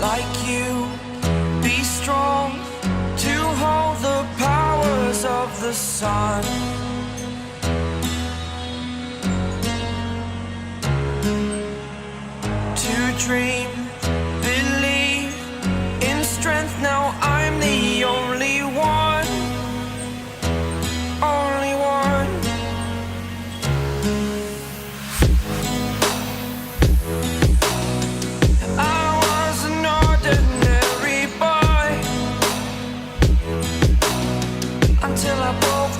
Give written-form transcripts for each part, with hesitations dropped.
like you. Be strong to hold the powers of the sun. To dream, believe in strength. Now I'm the only one, only one. I was an ordinary boy until I broke.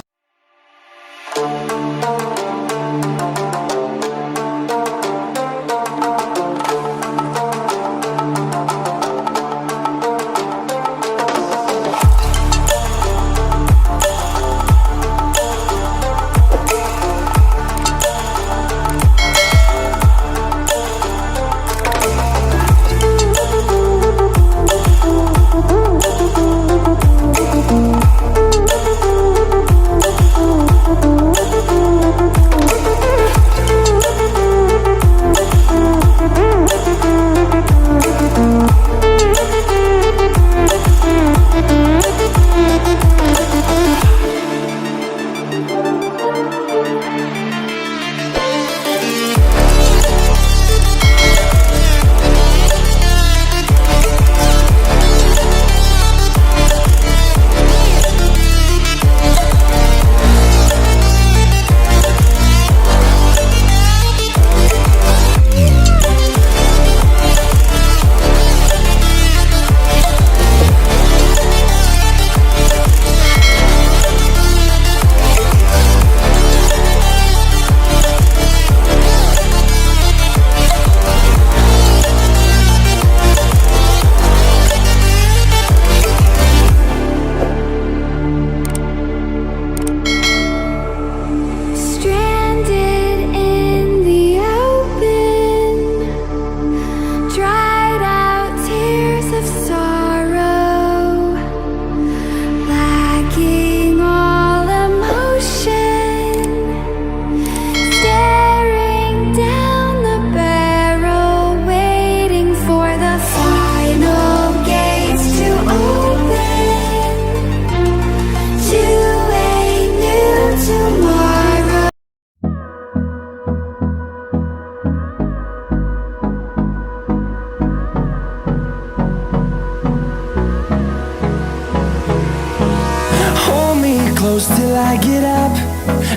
Close till I get up.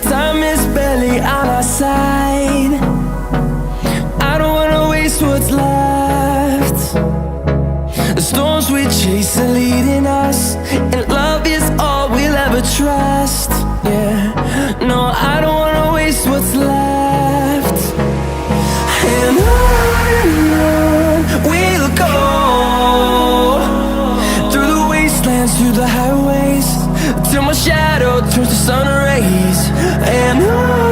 Time is barely on our side. I don't wanna waste what's left. The storms we chase are leading us, and love is all we'll ever trust. Yeah, no, I don't wanna waste what's left. And on we'll go, through the wastelands, through the highways, till my shadow turns to sun rays. And on